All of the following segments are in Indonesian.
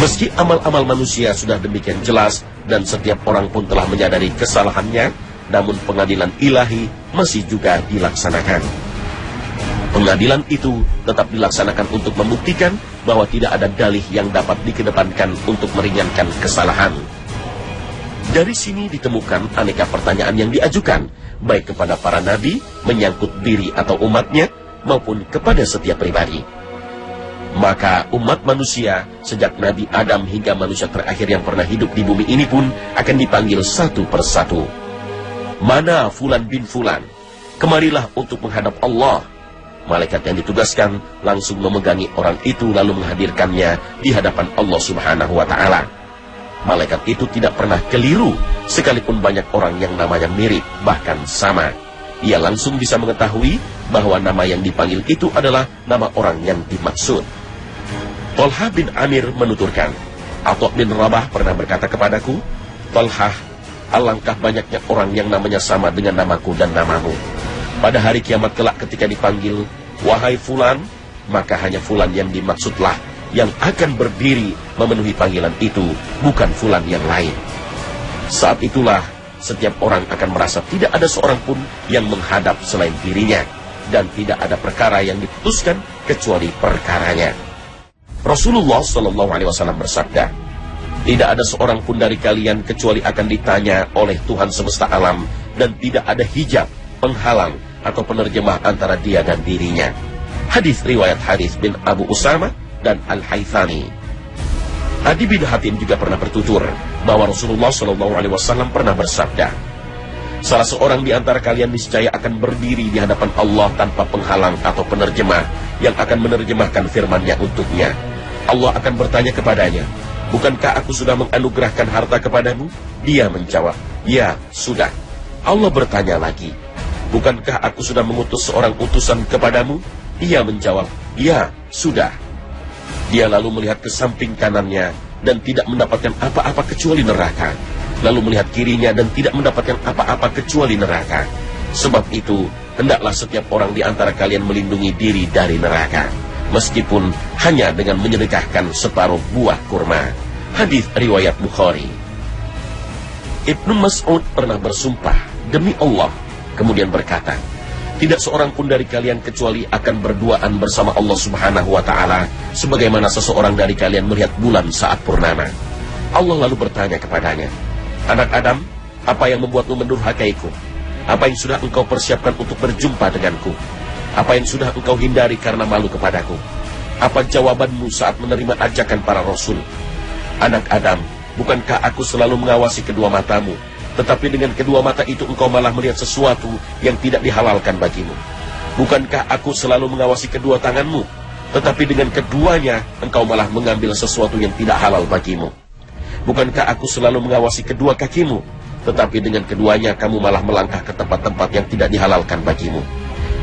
Meski amal-amal manusia sudah demikian jelas dan setiap orang pun telah menyadari kesalahannya, namun pengadilan ilahi masih juga dilaksanakan. Pengadilan itu tetap dilaksanakan untuk membuktikan bahwa tidak ada dalih yang dapat dikedepankan untuk meringankan kesalahan. Dari sini ditemukan aneka pertanyaan yang diajukan, baik kepada para nabi, menyangkut diri atau umatnya, maupun kepada setiap pribadi. Maka umat manusia, sejak Nabi Adam hingga manusia terakhir yang pernah hidup di bumi ini pun akan dipanggil satu persatu. Mana Fulan bin Fulan? Kemarilah untuk menghadap Allah. Malaikat yang ditugaskan langsung memegangi orang itu lalu menghadirkannya di hadapan Allah Subhanahu wa Ta'ala. Malaikat itu tidak pernah keliru, sekalipun banyak orang yang namanya mirip, bahkan sama. Ia langsung bisa mengetahui bahwa nama yang dipanggil itu adalah nama orang yang dimaksud. Talha bin Amir menuturkan, Atha bin Rabah pernah berkata kepadaku, Talha, alangkah banyaknya orang yang namanya sama dengan namaku dan namamu. Pada hari kiamat kelak ketika dipanggil, wahai Fulan, maka hanya Fulan yang dimaksudlah yang akan berdiri memenuhi panggilan itu, bukan Fulan yang lain. Saat itulah setiap orang akan merasa tidak ada seorang pun yang menghadap selain dirinya, dan tidak ada perkara yang diputuskan kecuali perkaranya. Rasulullah SAW bersabda, tidak ada seorang pun dari kalian kecuali akan ditanya oleh Tuhan semesta alam, dan tidak ada hijab, penghalang, atau penerjemah antara dia dan dirinya. Hadis riwayat Harits bin Abu Usama dan Al-Haythami. Adi bin Hatim juga pernah bertutur bahwa Rasulullah SAW pernah bersabda, salah seorang di antara kalian niscaya akan berdiri di hadapan Allah tanpa penghalang atau penerjemah yang akan menerjemahkan firman-Nya untuknya. Allah akan bertanya kepadanya, bukankah aku sudah menganugerahkan harta kepadamu? Dia menjawab, ya, sudah. Allah bertanya lagi, bukankah aku sudah mengutus seorang utusan kepadamu? Dia menjawab, ya, sudah. Dia lalu melihat ke samping kanannya dan tidak mendapatkan apa-apa kecuali neraka. Lalu melihat kirinya dan tidak mendapatkan apa-apa kecuali neraka. Sebab itu, hendaklah setiap orang di antara kalian melindungi diri dari neraka, meskipun hanya dengan menyedekahkan separuh buah kurma. Hadis riwayat Bukhari. Ibnu Mas'ud pernah bersumpah demi Allah, kemudian berkata, tidak seorang pun dari kalian kecuali akan berduaan bersama Allah Subhanahu wa Ta'ala, sebagaimana seseorang dari kalian melihat bulan saat purnama. Allah lalu bertanya kepadanya, anak Adam, apa yang membuatmu mendurhakaiku? Apa yang sudah engkau persiapkan untuk berjumpa denganku? Apa yang sudah engkau hindari karena malu kepadaku? Apa jawabanmu saat menerima ajakan para rasul? Anak Adam, bukankah aku selalu mengawasi kedua matamu, tetapi dengan kedua mata itu engkau malah melihat sesuatu yang tidak dihalalkan bagimu? Bukankah aku selalu mengawasi kedua tanganmu, tetapi dengan keduanya engkau malah mengambil sesuatu yang tidak halal bagimu? Bukankah aku selalu mengawasi kedua kakimu, tetapi dengan keduanya kamu malah melangkah ke tempat-tempat yang tidak dihalalkan bagimu?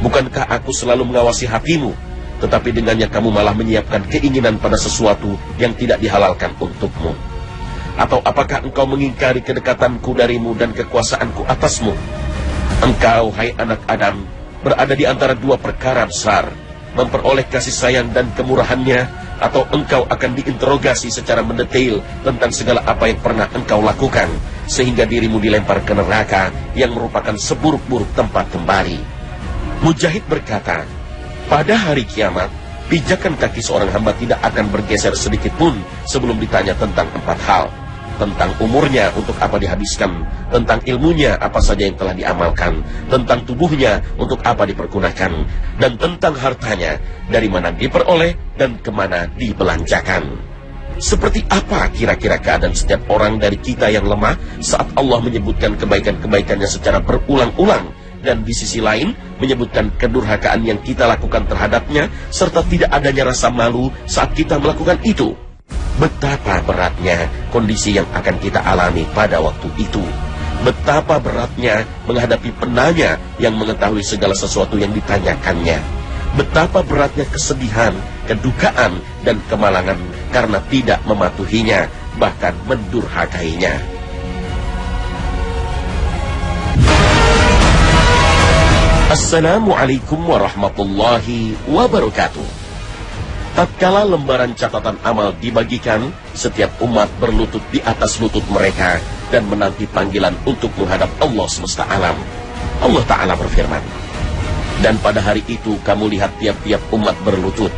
Bukankah aku selalu mengawasi hatimu, tetapi dengannya kamu malah menyiapkan keinginan pada sesuatu yang tidak dihalalkan untukmu? Atau apakah engkau mengingkari kedekatanku darimu dan kekuasaanku atasmu? Engkau, hai anak Adam, berada di antara dua perkara besar, memperoleh kasih sayang dan kemurahannya, atau engkau akan diinterogasi secara mendetail tentang segala apa yang pernah engkau lakukan, sehingga dirimu dilempar ke neraka yang merupakan seburuk-buruk tempat kembali. Mujahid berkata, pada hari kiamat, pijakan kaki seorang hamba tidak akan bergeser sedikit pun sebelum ditanya tentang 4 hal. Tentang umurnya, untuk apa dihabiskan, tentang ilmunya, apa saja yang telah diamalkan, tentang tubuhnya, untuk apa dipergunakan, dan tentang hartanya, dari mana diperoleh dan kemana dibelanjakan. Seperti apa kira-kira keadaan setiap orang dari kita yang lemah saat Allah menyebutkan kebaikan-kebaikannya secara berulang-ulang, dan di sisi lain menyebutkan kedurhakaan yang kita lakukan terhadapnya, serta tidak adanya rasa malu saat kita melakukan itu? Betapa beratnya kondisi yang akan kita alami pada waktu itu. Betapa beratnya menghadapi penanya yang mengetahui segala sesuatu yang ditanyakannya. Betapa beratnya kesedihan, kedukaan, dan kemalangan karena tidak mematuhinya, bahkan mendurhakainya. Assalamualaikum warahmatullahi wabarakatuh. Tatkala lembaran catatan amal dibagikan, setiap umat berlutut di atas lutut mereka dan menanti panggilan untuk menghadap Allah semesta alam. Allah Ta'ala berfirman, dan pada hari itu kamu lihat tiap-tiap umat berlutut.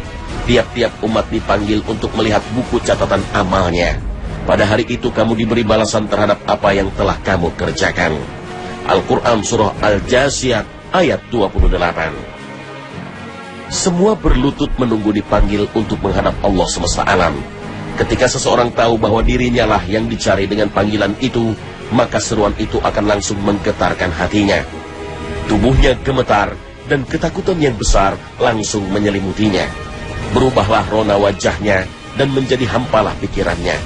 Tiap-tiap umat dipanggil untuk melihat buku catatan amalnya. Pada hari itu kamu diberi balasan terhadap apa yang telah kamu kerjakan. Al-Quran Surah Al-Jasiyat ayat 28. Semua berlutut menunggu dipanggil untuk menghadap Allah semesta alam. Ketika seseorang tahu bahwa dirinya lah yang dicari dengan panggilan itu, maka seruan itu akan langsung menggetarkan hatinya. Tubuhnya gemetar dan ketakutan yang besar langsung menyelimutinya. Berubahlah rona wajahnya dan menjadi hampalah pikirannya.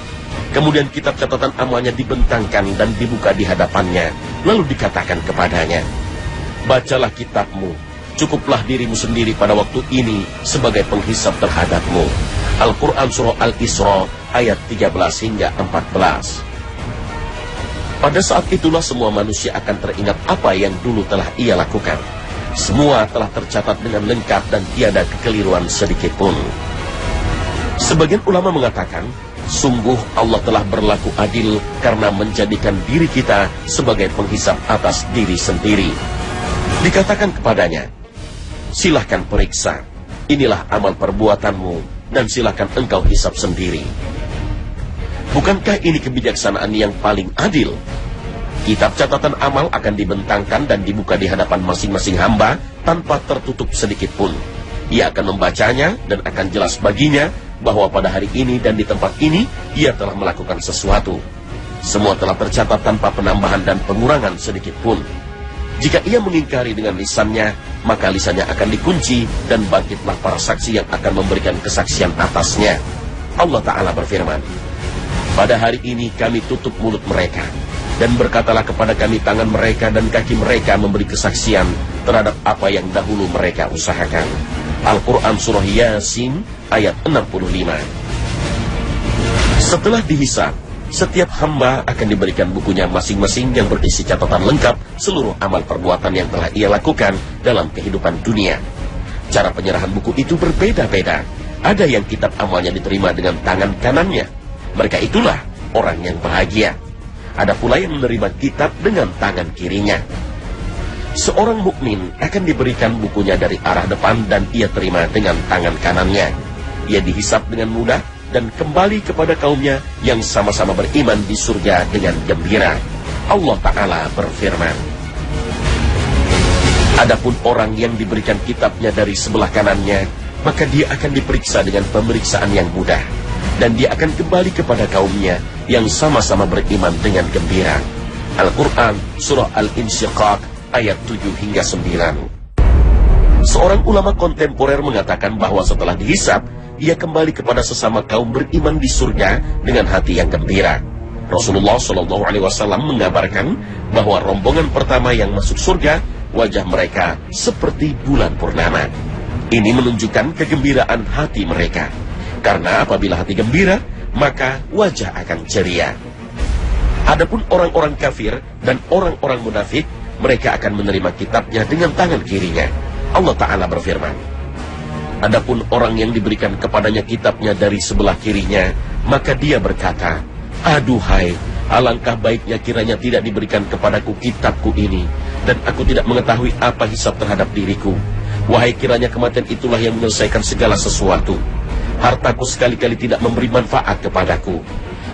Kemudian kitab catatan amalnya dibentangkan dan dibuka di hadapannya. Lalu dikatakan kepadanya, bacalah kitabmu. Cukuplah dirimu sendiri pada waktu ini sebagai penghisap terhadapmu. Al-Quran Surah Al-Isra ayat 13 hingga 14. Pada saat itulah semua manusia akan teringat apa yang dulu telah ia lakukan. Semua telah tercatat dengan lengkap dan tiada kekeliruan sedikit pun. Sebagian ulama mengatakan, sungguh Allah telah berlaku adil karena menjadikan diri kita sebagai penghisap atas diri sendiri. Dikatakan kepadanya, silahkan periksa, inilah amal perbuatanmu, dan silahkan engkau hisap sendiri. Bukankah ini kebijaksanaan yang paling adil? Kitab catatan amal akan dibentangkan dan dibuka di hadapan masing-masing hamba tanpa tertutup sedikit pun. Ia akan membacanya dan akan jelas baginya bahwa pada hari ini dan di tempat ini ia telah melakukan sesuatu. Semua telah tercatat tanpa penambahan dan pengurangan sedikit pun. Jika ia mengingkari dengan lisannya, maka lisannya akan dikunci dan bangkitlah para saksi yang akan memberikan kesaksian atasnya. Allah Ta'ala berfirman, pada hari ini kami tutup mulut mereka, dan berkatalah kepada kami tangan mereka dan kaki mereka memberi kesaksian terhadap apa yang dahulu mereka usahakan. Al-Quran Surah Yasin ayat 65. Setelah dihisab, setiap hamba akan diberikan bukunya masing-masing yang berisi catatan lengkap seluruh amal perbuatan yang telah ia lakukan dalam kehidupan dunia. Cara penyerahan buku itu berbeda-beda. Ada yang kitab amalnya diterima dengan tangan kanannya. Mereka itulah orang yang bahagia. Ada pula yang menerima kitab dengan tangan kirinya. Seorang mukmin akan diberikan bukunya dari arah depan dan ia terima dengan tangan kanannya. Ia dihisap dengan mudah dan kembali kepada kaumnya yang sama-sama beriman di surga dengan gembira. Allah Ta'ala berfirman, adapun orang yang diberikan kitabnya dari sebelah kanannya, maka dia akan diperiksa dengan pemeriksaan yang mudah, dan dia akan kembali kepada kaumnya yang sama-sama beriman dengan gembira. Al-Quran Surah Al-Insyiqaq ayat 7 hingga 9. Seorang ulama kontemporer mengatakan bahwa setelah dihisab, ia kembali kepada sesama kaum beriman di surga dengan hati yang gembira. Rasulullah SAW mengabarkan bahwa rombongan pertama yang masuk surga, wajah mereka seperti bulan purnama. Ini menunjukkan kegembiraan hati mereka. Karena apabila hati gembira, maka wajah akan ceria. Adapun orang-orang kafir dan orang-orang munafik, mereka akan menerima kitabnya dengan tangan kirinya. Allah Ta'ala berfirman, adapun orang yang diberikan kepadanya kitabnya dari sebelah kirinya, maka dia berkata, aduhai, alangkah baiknya kiranya tidak diberikan kepadaku kitabku ini, dan aku tidak mengetahui apa hisab terhadap diriku. Wahai kiranya kematian itulah yang menyelesaikan segala sesuatu. Hartaku sekali-kali tidak memberi manfaat kepadaku.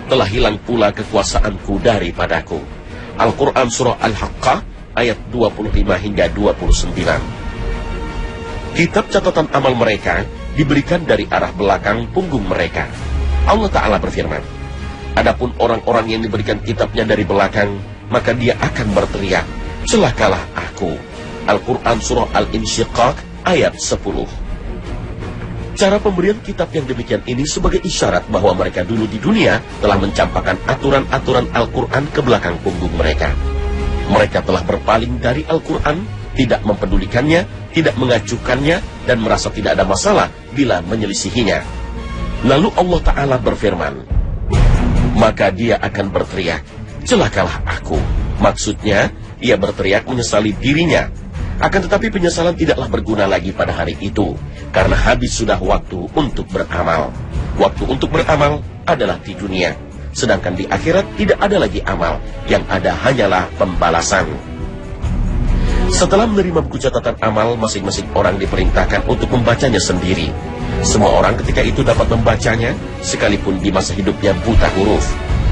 Telah hilang pula kekuasaanku daripadaku. Al-Quran Surah Al-Haqqah ayat 25 hingga 29. Kitab catatan amal mereka diberikan dari arah belakang punggung mereka. Allah Ta'ala berfirman, adapun orang-orang yang diberikan kitabnya dari belakang, maka dia akan berteriak, celakalah aku. Al-Quran Surah Al-Insyiqaq ayat 10. Cara pemberian kitab yang demikian ini sebagai isyarat bahwa mereka dulu di dunia telah mencampakkan aturan-aturan Al-Quran ke belakang punggung mereka. Mereka telah berpaling dari Al-Quran, tidak mempedulikannya, tidak mengacuhkannya, dan merasa tidak ada masalah bila menyelisihinya. Lalu Allah Ta'ala berfirman, maka dia akan berteriak, celakalah aku. Maksudnya, ia berteriak menyesali dirinya. Akan tetapi penyesalan tidaklah berguna lagi pada hari itu, karena habis sudah waktu untuk beramal. Waktu untuk beramal adalah di dunia, sedangkan di akhirat tidak ada lagi amal, yang ada hanyalah pembalasan. Setelah menerima buku catatan amal, masing-masing orang diperintahkan untuk membacanya sendiri. Semua orang ketika itu dapat membacanya, sekalipun di masa hidupnya buta huruf.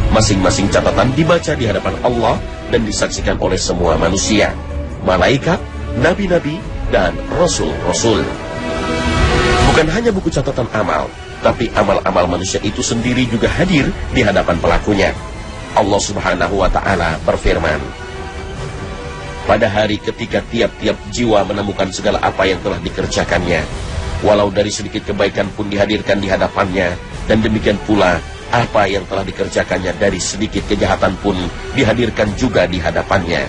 Masing-masing catatan dibaca di hadapan Allah dan disaksikan oleh semua manusia, malaikat, nabi-nabi, dan rasul-rasul. Bukan hanya buku catatan amal, tapi amal-amal manusia itu sendiri juga hadir di hadapan pelakunya. Allah Subhanahu wa Ta'ala berfirman, pada hari ketika tiap-tiap jiwa menemukan segala apa yang telah dikerjakannya, walau dari sedikit kebaikan pun dihadirkan di hadapannya, dan demikian pula apa yang telah dikerjakannya dari sedikit kejahatan pun dihadirkan juga di hadapannya.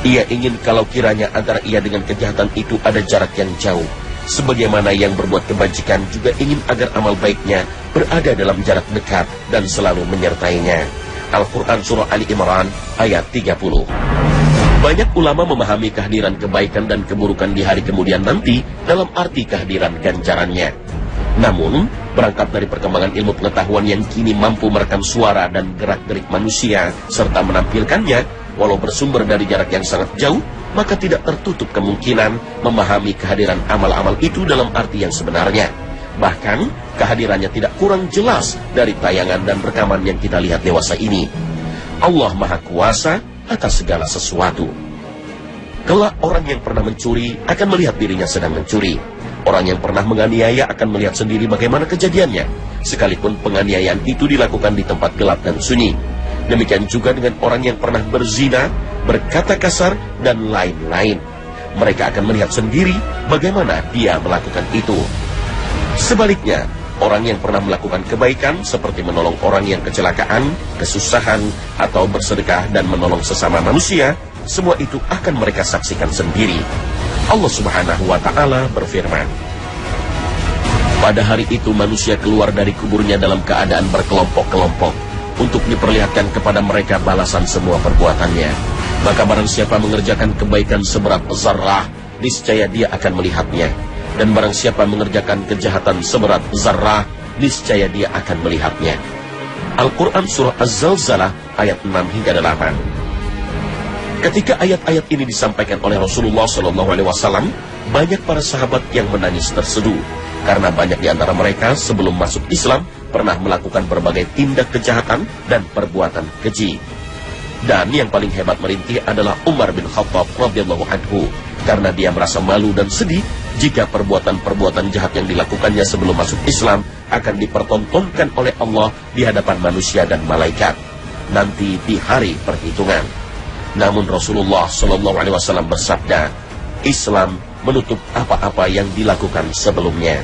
Ia ingin kalau kiranya antara ia dengan kejahatan itu ada jarak yang jauh, sebagaimana yang berbuat kebajikan juga ingin agar amal baiknya berada dalam jarak dekat dan selalu menyertainya. Al-Quran Surah Ali Imran ayat 30. Banyak ulama memahami kehadiran kebaikan dan keburukan di hari kemudian nanti dalam arti kehadiran ganjarannya. Namun, berangkat dari perkembangan ilmu pengetahuan yang kini mampu merekam suara dan gerak-gerik manusia serta menampilkannya, walau bersumber dari jarak yang sangat jauh, maka tidak tertutup kemungkinan memahami kehadiran amal-amal itu dalam arti yang sebenarnya. Bahkan, kehadirannya tidak kurang jelas dari tayangan dan rekaman yang kita lihat dewasa ini. Allah Maha Kuasa atas segala sesuatu. Kelak orang yang pernah mencuri akan melihat dirinya sedang mencuri. Orang yang pernah menganiaya akan melihat sendiri bagaimana kejadiannya, sekalipun penganiayaan itu dilakukan di tempat gelap dan sunyi. Demikian juga dengan orang yang pernah berzina, berkata kasar, dan lain-lain. Mereka akan melihat sendiri bagaimana dia melakukan itu. Sebaliknya, orang yang pernah melakukan kebaikan seperti menolong orang yang kecelakaan, kesusahan, atau bersedekah dan menolong sesama manusia, semua itu akan mereka saksikan sendiri. Allah Subhanahu wa Ta'ala berfirman, pada hari itu manusia keluar dari kuburnya dalam keadaan berkelompok-kelompok untuk diperlihatkan kepada mereka balasan semua perbuatannya. Maka barang siapa mengerjakan kebaikan seberat zarrah, niscaya dia akan melihatnya. Dan barang siapa mengerjakan kejahatan seberat zarrah, niscaya dia akan melihatnya. Al-Quran Surah Az-Zalzalah ayat 6 hingga 8. Ketika ayat-ayat ini disampaikan oleh Rasulullah SAW, banyak para sahabat yang menangis terseduh, karena banyak di antara mereka sebelum masuk Islam pernah melakukan berbagai tindak kejahatan dan perbuatan keji. Dan yang paling hebat merintih adalah Umar bin Khattab radhiyallahu anhu, karena dia merasa malu dan sedih jika perbuatan-perbuatan jahat yang dilakukannya sebelum masuk Islam akan dipertontonkan oleh Allah di hadapan manusia dan malaikat nanti di hari perhitungan. Namun Rasulullah SAW bersabda, Islam menutup apa-apa yang dilakukan sebelumnya.